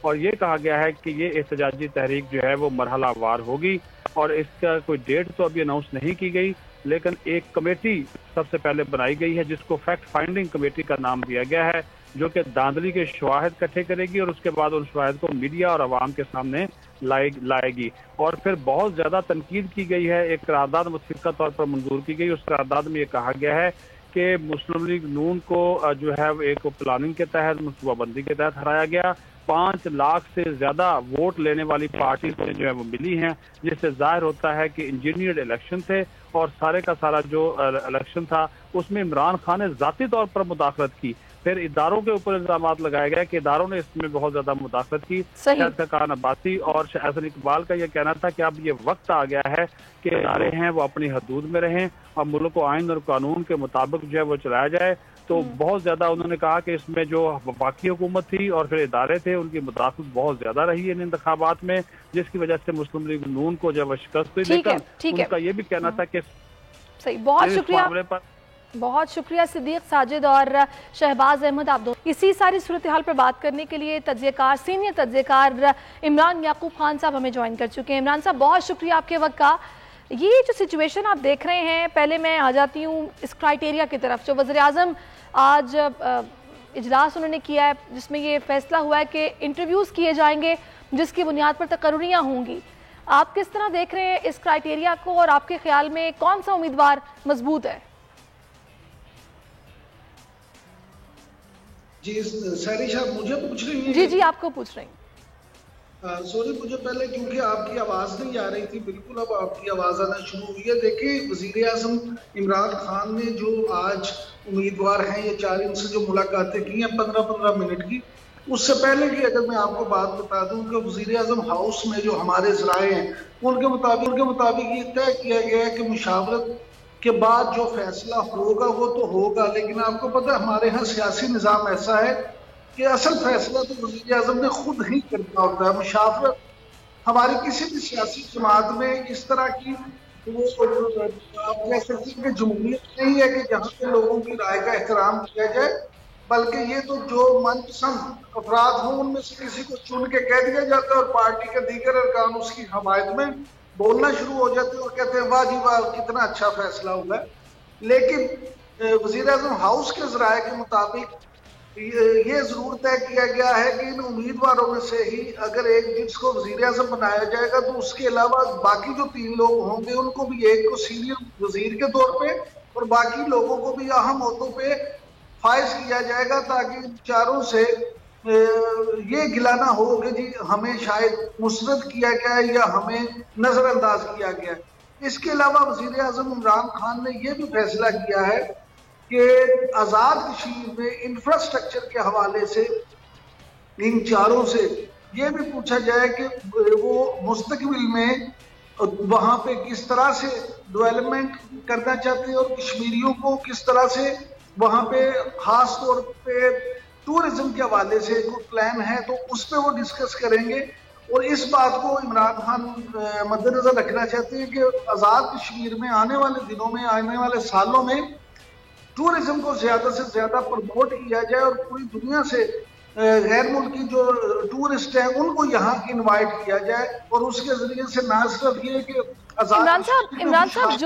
اور یہ کہا گیا ہے کہ یہ احتجاجی تحریک جو ہے وہ مرحلہ وار ہوگی، اور اس کا کوئی ڈیٹ تو ابھی اناؤنس نہیں کی گئی، لیکن ایک کمیٹی سب سے پہلے بنائی گئی ہے جس کو فیکٹ فائنڈنگ کمیٹی کا نام دیا گیا ہے، جو کہ دھاندلی کے شواہد اکٹھے کرے گی اور اس کے بعد ان شواہد کو میڈیا اور عوام کے سامنے لائے گی۔ اور پھر بہت زیادہ تنقید کی گئی ہے، ایک قرارداد متفقہ طور پر منظور کی گئی، اس قرارداد میں یہ کہا گیا ہے کہ مسلم لیگ نون کو جو ہے ایک پلاننگ کے تحت، منصوبہ بندی کے تحت ہرایا گیا، 5 لاکھ سے زیادہ ووٹ لینے والی پارٹی سے جو ہے وہ ملی ہیں، جس سے ظاہر ہوتا ہے کہ انجینئرڈ الیکشن تھے، اور سارے کا سارا جو الیکشن تھا اس میں عمران خان نے ذاتی طور پر مداخلت کی۔ پھر اداروں کے اوپر الزامات لگائے گئے کہ اداروں نے اس میں بہت زیادہ مداخلت کی۔ شہد خان عباسی اور احسن اقبال کا یہ کہنا تھا کہ اب یہ وقت آ گیا ہے کہ ادارے ہیں وہ اپنی حدود میں رہیں اور ملک و آئین اور قانون کے مطابق جو ہے وہ چلایا جائے۔ تو بہت زیادہ انہوں نے کہا کہ اس میں جو وفاقی حکومت تھی اور پھر ادارے تھے ان کی مداخلت بہت زیادہ رہی ان انتخابات میں، جس کی وجہ سے مسلم لیگ نون کو جب شکست ہوئی، لیکن ان کا یہ بھی کہنا تھا کہ صحیح۔ بہت شکریہ، بہت شکریہ صدیق ساجد اور شہباز احمد، آپ دو اسی ساری صورتحال پر بات کرنے کے لیے تجزیہ کار، سینئر تجزیہ کار عمران یعقوب خان صاحب ہمیں جوائن کر چکے ہیں۔ عمران صاحب بہت شکریہ آپ کے وقت کا۔ یہ جو سچویشن آپ دیکھ رہے ہیں، پہلے میں آ جاتی ہوں اس کرائیٹیریا کی طرف۔ جو وزیر اعظم آج اجلاس انہوں نے کیا ہے جس میں یہ فیصلہ ہوا ہے کہ انٹرویوز کیے جائیں گے جس کی بنیاد پر تقرریاں ہوں گی، آپ کس طرح دیکھ رہے ہیں اس کرائیٹیریا کو، اور آپ کے خیال میں کون سا امیدوار مضبوط ہے؟ جی سہری صاحب مجھے پوچھ رہی ہیں؟ جی آپ کو پوچھ رہی ہیں۔ سوری مجھے پہلے کیونکہ آپ کی آواز نہیں آ رہی تھی، بالکل اب آپ کی آواز آنا شروع ہوئی ہے۔ دیکھیں وزیر اعظم عمران خان نے جو آج امیدوار ہیں یہ 4 ان سے جو ملاقاتیں کی ہیں 15-15 منٹ کی، اس سے پہلے کی اگر میں آپ کو بات بتا دوں کہ وزیر اعظم ہاؤس میں جو ہمارے ذرائع ہیں ان کے مطابق یہ طے کیا گیا ہے کہ مشاورت کے بعد جو فیصلہ ہوگا وہ تو ہوگا، لیکن آپ کو پتہ ہے ہمارے ہاں سیاسی نظام ایسا ہے کہ اصل فیصلہ تو وزیر اعظم نے خود ہی کرنا ہوتا ہے۔ مشاورت ہماری کسی بھی سیاسی جماعت میں اس طرح کی وہ آپ کہہ سکتے ہیں کہ جمہوریت نہیں ہے کہ جہاں پہ لوگوں کی رائے کا احترام کیا جائے، بلکہ یہ تو جو من پسند افراد ہوں ان میں سے کسی کو چن کے کہہ دیا جاتا ہے اور پارٹی کے دیگر ارکان اس کی حمایت میں بولنا شروع ہو جاتے ہیں اور کہتے ہیں واہ جی واہ کتنا اچھا فیصلہ ہوا ہے۔ لیکن وزیر اعظم ہاؤس کے ذرائع کے مطابق یہ ضرور طے کیا گیا ہے کہ ان امیدواروں میں سے ہی اگر ایک جس کو وزیر اعظم بنایا جائے گا تو اس کے علاوہ باقی جو 3 لوگ ہوں گے ان کو بھی ایک کو سینئر وزیر کے طور پہ اور باقی لوگوں کو بھی اہم عہدوں پہ فائز کیا جائے گا، تاکہ چاروں سے یہ گلہ نہ ہو کہ جی ہمیں شاید مسرد کیا گیا ہے یا ہمیں نظر انداز کیا گیا ہے۔ اس کے علاوہ وزیر اعظم عمران خان نے یہ بھی فیصلہ کیا ہے کہ آزاد کشمیر میں انفراسٹرکچر کے حوالے سے ان چاروں سے یہ بھی پوچھا جائے کہ وہ مستقبل میں وہاں پہ کس طرح سے ڈیولپمنٹ کرنا چاہتے ہیں اور کشمیریوں کو کس طرح سے وہاں پہ خاص طور پہ ٹورزم کے حوالے سے کوئی پلان ہے تو اس پہ وہ ڈسکس کریں گے۔ اور اس بات کو عمران خان مد نظر رکھنا چاہتے ہیں کہ آزاد کشمیر میں آنے والے دنوں میں آنے والے سالوں میں ٹورزم کو زیادہ سے زیادہ پروموٹ کیا جائے اور پوری دنیا سے غیر ملکی جو ٹورسٹ ہیں ان کو یہاں انوائٹ کیا جائے، اور اس کے ذریعے سے نہ صرف یہ کہ عمران صاحب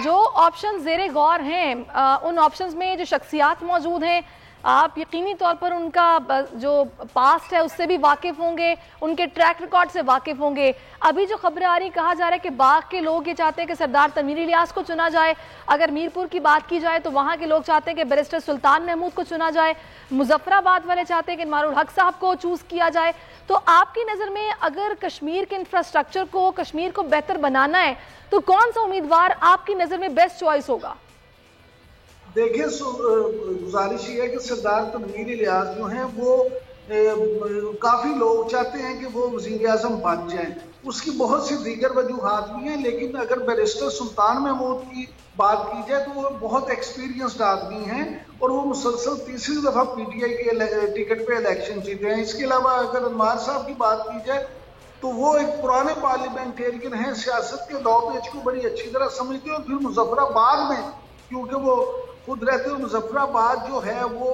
جو آپشن زیر غور ہیں ان آپشنز میں جو شخصیات موجود ہیں آپ یقینی طور پر ان کا جو پاسٹ ہے اس سے بھی واقف ہوں گے، ان کے ٹریک ریکارڈ سے واقف ہوں گے۔ ابھی جو خبریں آ رہی کہا جا رہا ہے کہ باغ کے لوگ یہ چاہتے ہیں کہ سردار تنویر الیاس کو چنا جائے، اگر میرپور کی بات کی جائے تو وہاں کے لوگ چاہتے ہیں کہ بیرسٹر سلطان محمود کو چنا جائے، مظفر آباد والے چاہتے ہیں کہ انوار الحق صاحب کو چوز کیا جائے۔ تو آپ کی نظر میں اگر کشمیر کے انفراسٹرکچر کو، کشمیر کو بہتر بنانا ہے تو کون سا امیدوار آپ کی نظر میں بیسٹ چوائس ہوگا؟ دیکھیں گزارش یہ ہے کہ سردار تنویر الیاس جو ہیں وہ کافی لوگ چاہتے ہیں کہ وہ وزیر اعظم بن جائیں، اس کی بہت سی دیگر وجوہات بھی ہیں، لیکن اگر بیرسٹر سلطان محمود کی بات کی جائے تو وہ بہت ایکسپیرینسڈ آدمی ہیں اور وہ مسلسل 3ری دفعہ پی ٹی آئی کے ٹکٹ پہ الیکشن جیتے ہیں۔ اس کے علاوہ اگر انوار صاحب کی بات کی جائے تو وہ ایک پرانے پارلیمنٹیرین ہیں، سیاست کے دور پیچ کو بڑی اچھی طرح سمجھتے ہیں، اور پھر مظفر آباد میں کیونکہ وہ خود رہتے ہیں، مظفر آباد جو ہے وہ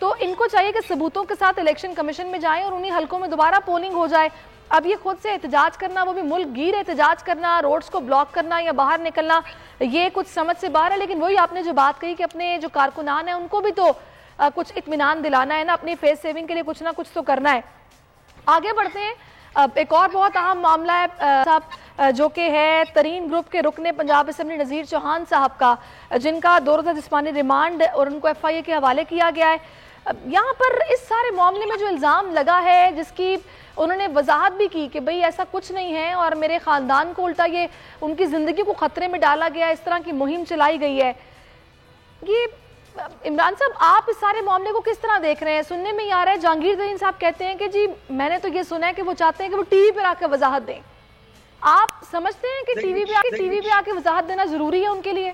تو ان کو چاہیے کہ ثبوتوں کے ساتھ الیکشن کمیشن میں جائیں اور انہی حلقوں میں دوبارہ پولنگ ہو جائے. اب یہ خود سے احتجاج کرنا, وہ بھی ملک گیر احتجاج کرنا, روڈز کو بلاک کرنا یا باہر نکلنا, یہ کچھ سمجھ سے باہر ہے. لیکن وہی آپ نے جو بات کہی کہ اپنے جو کارکنان ہیں ان کو بھی تو کچھ اطمینان دلانا ہے نا, اپنی فیس سیونگ کے لیے کچھ نہ کچھ تو کرنا ہے. آگے بڑھتے ہیں. ایک اور بہت اہم معاملہ ہے صاحب, جو کہ ہے ترین گروپ کے رکن پنجاب اسمبلی نذیر چوہان صاحب کا, جن کا 2 روزہ جسمانی ریمانڈ اور ان کو FIA کے حوالے کیا گیا ہے. یہاں پر اس سارے معاملے میں جو الزام لگا ہے, جس کی انہوں نے وضاحت بھی کی کہ بھئی ایسا کچھ نہیں ہے اور میرے خاندان کو الٹا یہ ان کی زندگی کو خطرے میں ڈالا گیا, اس طرح کی مہم چلائی گئی ہے. یہ عمران صاحب, آپ اس سارے معاملے کو کس طرح دیکھ رہے ہیں؟ سننے میں یہ آ رہا ہے جہانگیر ترین صاحب کہتے ہیں کہ جی میں نے تو یہ سنا ہے کہ وہ چاہتے ہیں کہ وہ ٹی وی پر آ کے وضاحت دیں. آپ سمجھتے ہیں کہ ٹی وی پہ آ کے وضاحت دینا ضروری ہے ان کے لیے؟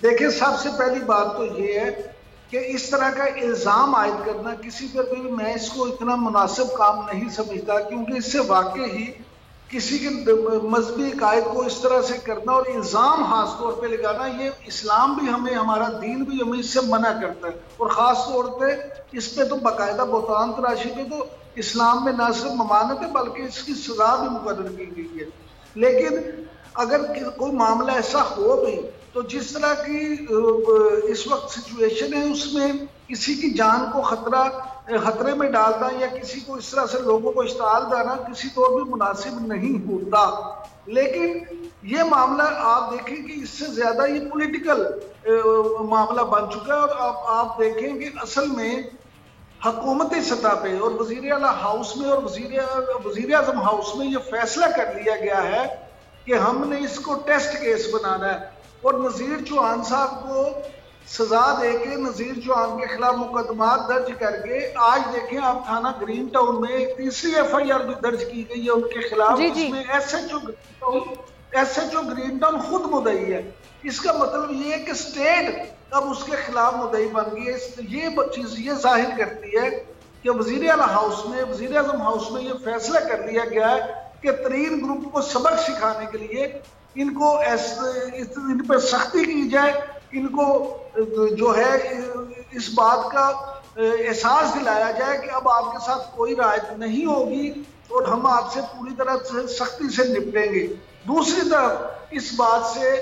دیکھیں, سب سے پہلی بات تو یہ ہے کہ اس طرح کا الزام عائد کرنا کسی پر بھی میں اس کو اتنا مناسب کام نہیں سمجھتا, کیونکہ اس سے واقع ہی کسی کے مذہبی عقائد کو اس طرح سے کرنا اور الزام خاص طور پہ لگانا, یہ اسلام بھی ہمیں, ہمارا دین بھی ہمیں اس سے منع کرتا ہے. اور خاص طور پہ اس پہ تو باقاعدہ بہتان تراشی پہ تو اسلام میں نہ صرف ممانعت ہے بلکہ اس کی سزا بھی مقرر کی گئی ہے. لیکن اگر کوئی معاملہ ایسا ہو بھی تو جس طرح کی اس وقت سچویشن ہے اس میں کسی کی جان کو خطرے میں ڈالنا یا کسی کو اس طرح سے لوگوں کو اشتعال دینا کسی طور بھی مناسب نہیں ہوتا. لیکن یہ معاملہ آپ دیکھیں کہ اس سے زیادہ یہ پولیٹیکل معاملہ بن چکا ہے. اور آپ دیکھیں کہ اصل میں حکومتی سطح پہ اور وزیر اعلیٰ ہاؤس میں اور وزیر اعظم ہاؤس میں یہ فیصلہ کر لیا گیا ہے کہ ہم نے اس کو ٹیسٹ کیس بنانا ہے اور نذیر چوہان صاحب کو سزا دے کے نذیر چوہان کے خلاف مقدمات درج کر کے آج دیکھیں آپ تھانہ گرین ٹاؤن میں ایک تیسری FIR بھی درج کی گئی ہے ان کے خلاف. اس میں SHO گرین ٹاؤن خود مدعی ہے. اس کا مطلب یہ ہے کہ اسٹیٹ اب اس کے خلاف مدعی بن گئی ہے. یہ چیز یہ ظاہر کرتی ہے کہ وزیر اعلیٰ ہاؤس میں, وزیر اعظم ہاؤس میں یہ فیصلہ کر لیا گیا ہے کہ ترین گروپ کو سبق سکھانے کے لیے ان کو ان پر سختی کی جائے, ان کو جو ہے اس بات کا احساس دلایا جائے کہ اب آپ کے ساتھ کوئی رعایت نہیں ہوگی اور ہم آپ سے پوری طرح سے سختی سے نپٹیں گے. دوسری طرف اس بات سے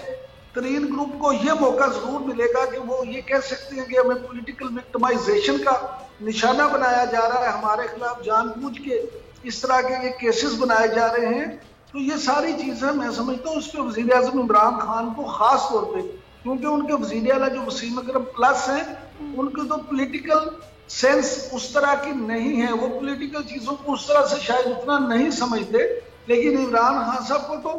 ترین گروپ کو یہ موقع ضرور ملے گا کہ وہ یہ کہہ سکتے ہیں کہ ہمیں پولیٹیکل وکٹمائزیشن کا نشانہ بنایا جا رہا ہے, ہمارے خلاف جان بوجھ کے اس طرح کے یہ کیسز بنائے جا رہے ہیں. تو یہ ساری چیزیں میں سمجھتا ہوں اس پہ وزیر اعظم عمران خان کو خاص طور پہ, کیونکہ ان کے وزیر اعلیٰ جو وسیم اکرم پلس ہیں ان کی تو پولیٹیکل سینس اس طرح کی نہیں ہے, وہ پولیٹیکل چیزوں کو اس طرح سے شاید اتنا نہیں سمجھتے. لیکن عمران خان صاحب کو تو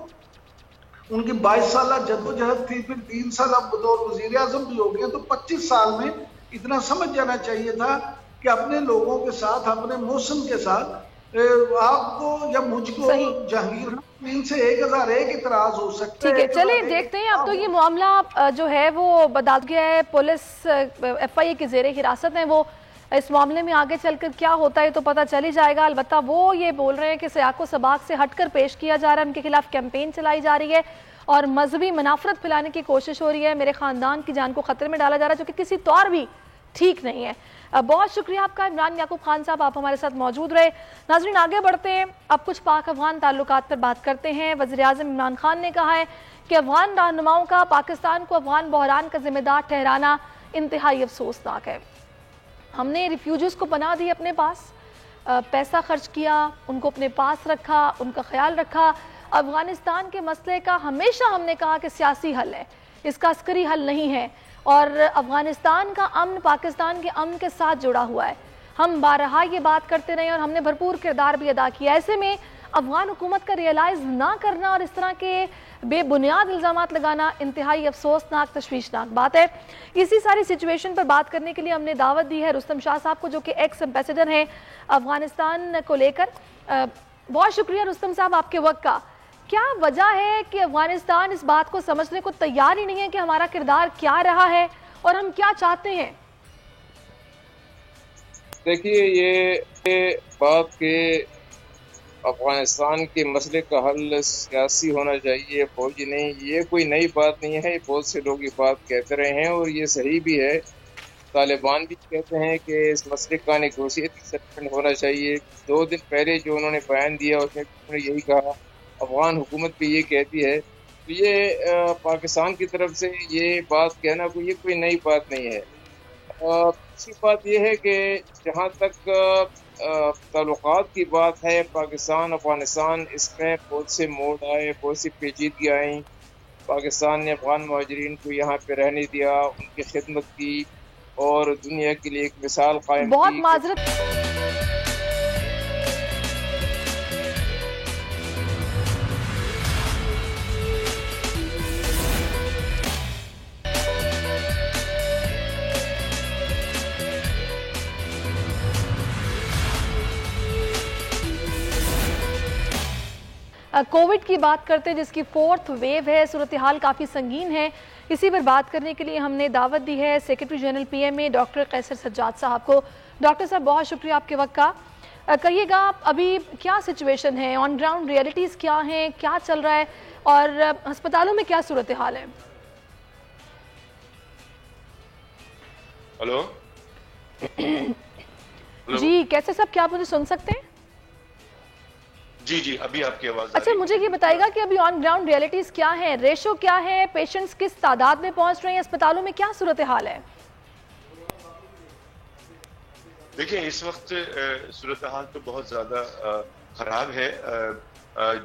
ان کی 22 سالہ جدوجہد تھی, پھر 3 سال اب بطور وزیر اعظم بھی ہو گئے, تو 25 سال میں اتنا سمجھ جانا چاہیے تھا کہ اپنے لوگوں کے ساتھ, اپنے موسم کے ساتھ آپ کو یا مجھ کو جہانگیر ان سے 1001 اعتراض ہو سکتا ہے. ٹھیک ہے, چلیں دیکھتے ہیں. اب تو یہ معاملہ جو ہے وہ بدل گیا ہے, پولیس FIA کے زیر حراست ہیں, وہ اس معاملے میں آگے چل کر کیا ہوتا ہے تو پتہ چل ہی جائے گا. البتہ وہ یہ بول رہے ہیں کہ سیاق و سباق سے ہٹ کر پیش کیا جا رہا ہے, ان کے خلاف کیمپین چلائی جا رہی ہے اور مذہبی منافرت پھیلانے کی کوشش ہو رہی ہے, میرے خاندان کی جان کو خطرے میں ڈالا جا رہا ہے, جو کہ کسی طور بھی ٹھیک نہیں ہے. بہت شکریہ آپ کا عمران یعقوب خان صاحب, آپ ہمارے ساتھ موجود رہے. ناظرین آگے بڑھتے ہیں, اب کچھ پاک افغان تعلقات پر بات کرتے ہیں. وزیر اعظم عمران خان نے کہا ہے کہ افغان رہنماؤں کا پاکستان کو افغان بحران کا ذمہ دار ٹھہرانا انتہائی افسوسناک ہے. ہم نے ریفیوجیز کو پناہ دی اپنے پاس, پیسہ خرچ کیا, ان کو اپنے پاس رکھا, ان کا خیال رکھا. افغانستان کے مسئلے کا ہمیشہ ہم نے کہا کہ سیاسی حل ہے, اس کا عسکری حل نہیں ہے, اور افغانستان کا امن پاکستان کے امن کے ساتھ جڑا ہوا ہے. ہم بارہا یہ بات کرتے رہے اور ہم نے بھرپور کردار بھی ادا کیا. ایسے میں افغان حکومت کا ریئلائز نہ کرنا اور اس طرح کے بے بنیاد الزامات لگانا انتہائی افسوسناک, تشویشناک بات ہے. اسی ساری سچویشن پر بات کرنے کے لیے ہم نے دعوت دی ہے رستم شاہ صاحب کو, جو کہ ایکس ایمبیسڈر ہیں افغانستان کو لے کر. بہت شکریہ رستم صاحب آپ کے وقت کا. کیا وجہ ہے کہ افغانستان اس بات کو سمجھنے کو تیار ہی نہیں ہے کہ ہمارا کردار کیا رہا ہے اور ہم کیا چاہتے ہیں؟ دیکھیے, یہ بات کہ افغانستان کے مسئلے کا حل سیاسی ہونا چاہیے, فوجی نہیں, یہ کوئی نئی بات نہیں ہے. بہت سے لوگ یہ بات کہتے رہے ہیں اور یہ صحیح بھی ہے طالبان بھی کہتے ہیں کہ اس مسئلے کا نیگوشیٹ سیٹلمنٹ ہونا چاہیے. 2 دن پہلے جو انہوں نے بیان دیا اس میں انہوں نے یہی کہا. افغان حکومت بھی یہ کہتی ہے. تو یہ پاکستان کی طرف سے یہ بات کہنا یہ کوئی نئی بات نہیں ہے. دوسری بات یہ ہے کہ جہاں تک تعلقات کی بات ہے پاکستان افغانستان، اس میں بہت سے موڑ آئے، بہت سی پیچیدگی آئیں. پاکستان نے افغان مہاجرین کو یہاں پہ رہنے دیا، ان کی خدمت کی اور دنیا کے لیے ایک مثال قائم کی. بہت معذرت. کووڈ کی بات کرتے جس کی 4th ویو ہے، صورتحال کافی سنگین ہے. اسی پر بات کرنے کے لیے ہم نے دعوت دی ہے سیکرٹری جنرل پی ایم اے ڈاکٹر قیصر سجاد صاحب کو. ڈاکٹر صاحب بہت شکریہ آپ کے وقت کا. کہیے گا ابھی کیا سچویشن ہے، آن گراؤنڈ ریئلٹیز کیا ہیں، کیا چل رہا ہے اور ہسپتالوں میں کیا صورتحال ہے؟ ہلو جی کیسے صاحب، کیا آپ مجھے سن سکتے ہیں؟ جی ابھی آپ کی آواز. اچھا مجھے یہ بتائے گا کہ ابھی آن گراؤنڈ ریئلٹیز کیا ہیں، ریشو کیا ہے، پیشنٹس کس تعداد میں پہنچ رہے ہیں، اسپتالوں میں کیا صورتحال ہے؟ دیکھیں اس وقت صورتحال تو بہت زیادہ خراب ہے.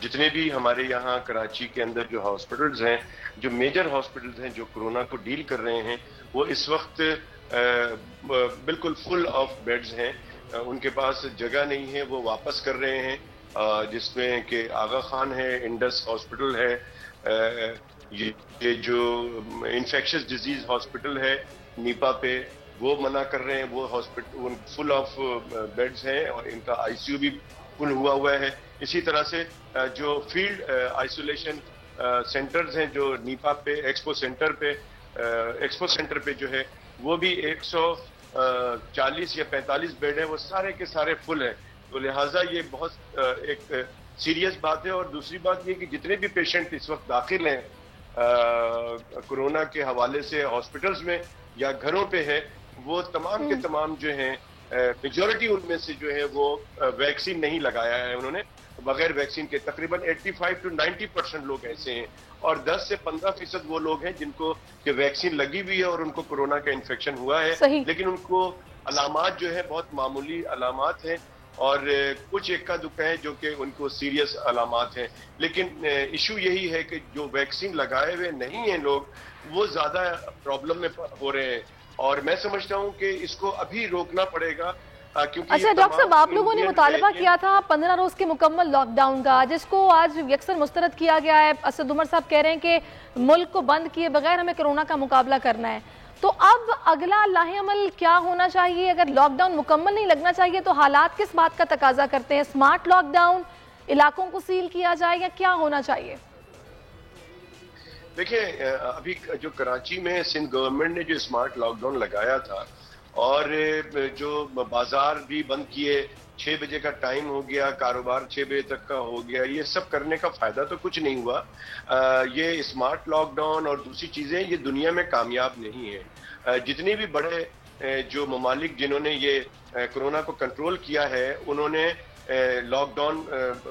جتنے بھی ہمارے یہاں کراچی کے اندر جو ہاسپٹلز ہیں، جو میجر ہاسپٹلز ہیں جو کورونا کو ڈیل کر رہے ہیں، وہ اس وقت بالکل فل آف بیڈز ہیں. ان کے پاس جگہ نہیں ہے، وہ واپس کر رہے ہیں. جس میں کہ آغا خان ہے، انڈس ہاسپٹل ہے، یہ جو انفیکشس ڈیزیز ہاسپٹل ہے نیپا پہ، وہ منع کر رہے ہیں. وہ ہاسپٹل فل آف بیڈز ہیں اور ان کا آئی سی یو بھی فل ہوا ہے. اسی طرح سے جو فیلڈ آئسولیشن سینٹرز ہیں جو نیپا پہ ایکسپو سینٹر پہ جو ہے وہ بھی 140 یا 45 بیڈ ہیں، وہ سارے کے سارے فل ہیں. تو لہٰذا یہ بہت ایک سیریس بات ہے. اور دوسری بات یہ کہ جتنے بھی پیشنٹ اس وقت داخل ہیں کورونا کے حوالے سے ہاسپٹلز میں یا گھروں پہ ہے، وہ تمام کے تمام جو ہیں میجورٹی ان میں سے جو ہے وہ ویکسین نہیں لگایا ہے انہوں نے. بغیر ویکسین کے تقریباً 85 to 90% لوگ ایسے ہیں اور 10 سے 15% وہ لوگ ہیں جن کو کہ ویکسین لگی ہوئی ہے اور ان کو کورونا کا انفیکشن ہوا ہے. لیکن ان کو علامات جو ہے بہت معمولی علامات ہیں اور کچھ اکا دکا ہے جو کہ ان کو سیریس علامات ہیں. لیکن ایشو یہی ہے کہ جو ویکسین لگائے ہوئے نہیں ہیں لوگ، وہ زیادہ پرابلم میں ہو رہے ہیں. اور میں سمجھتا ہوں کہ اس کو ابھی روکنا پڑے گا. اچھا ڈاکٹر صاحب، آپ لوگوں نے مطالبہ کیا تھا 15 روز کے مکمل لاک ڈاؤن کا، جس کو آج یکسر مسترد کیا گیا ہے. اسد عمر صاحب کہہ رہے ہیں کہ ملک کو بند کیے بغیر ہمیں کورونا کا مقابلہ کرنا ہے. تو اب اگلا لاہ عمل کیا ہونا چاہیے؟ اگر لاک ڈاؤن مکمل نہیں لگنا چاہیے تو حالات کس بات کا تقاضا کرتے ہیں؟ اسمارٹ لاک ڈاؤن، علاقوں کو سیل کیا جائے یا کیا ہونا چاہیے؟ دیکھیں ابھی جو کراچی میں سندھ گورنمنٹ نے جو اسمارٹ لاک ڈاؤن لگایا تھا اور جو بازار بھی بند کیے، 6 بجے کا ٹائم ہو گیا، کاروبار 6 بجے تک کا ہو گیا، یہ سب کرنے کا فائدہ تو کچھ نہیں ہوا. یہ اسمارٹ لاک ڈاؤن اور دوسری چیزیں یہ دنیا میں کامیاب نہیں ہیں. جتنے بھی بڑے جو ممالک جنہوں نے یہ کورونا کو کنٹرول کیا ہے، انہوں نے لاک ڈاؤن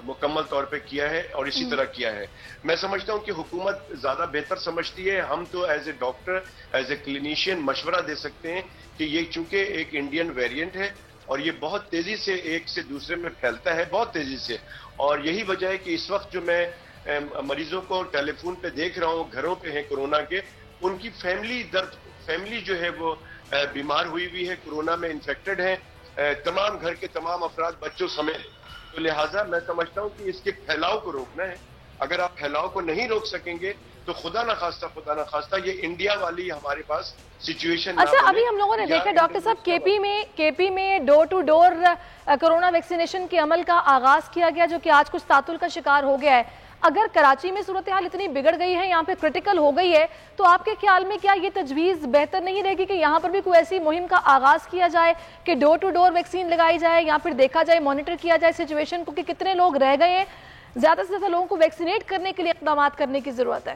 مکمل طور پہ کیا ہے اور اسی طرح کیا ہے. میں سمجھتا ہوں کہ حکومت زیادہ بہتر سمجھتی ہے. ہم تو as a doctor, as a clinician مشورہ دے سکتے ہیں کہ یہ چونکہ ایک انڈین ویریئنٹ ہے اور یہ بہت تیزی سے ایک سے دوسرے میں پھیلتا ہے، بہت تیزی سے. اور یہی وجہ ہے کہ اس وقت جو میں مریضوں کو ٹیلی فون پہ دیکھ رہا ہوں، گھروں پہ ہیں کورونا کے، ان کی فیملی جو ہے وہ بیمار ہوئی ہے، کورونا میں انفیکٹڈ ہیں، تمام گھر کے تمام افراد بچوں سمیت. تو لہٰذا میں سمجھتا ہوں کہ اس کے پھیلاؤ کو روکنا ہے. اگر آپ پھیلاؤ کو نہیں روک سکیں گے تو خدا نہ خواستہ یہ انڈیا والی ہمارے پاس سچویشن. اچھا ابھی ہم لوگوں نے دیکھا ڈاکٹر صاحب کے پی میں ڈور ٹو ڈور کورونا ویکسینیشن کے عمل کا آغاز کیا گیا، جو کہ آج کچھ تعطل کا شکار ہو گیا ہے. اگر کراچی میں صورتحال اتنی بگڑ گئی ہے، یہاں پہ کرٹیکل ہو گئی ہے، تو آپ کے خیال میں کیا یہ تجویز بہتر نہیں رہے گی کہ یہاں پر بھی کوئی ایسی مہم کا آغاز کیا جائے کہ ڈور ٹو ڈور ویکسین لگائی جائے یا پھر دیکھا جائے، مانیٹر کیا جائے سچویشن کو کہ کتنے لوگ رہ گئے ہیں؟ زیادہ سے زیادہ لوگوں کو ویکسینیٹ کرنے کے لیے اقدامات کرنے کی ضرورت ہے.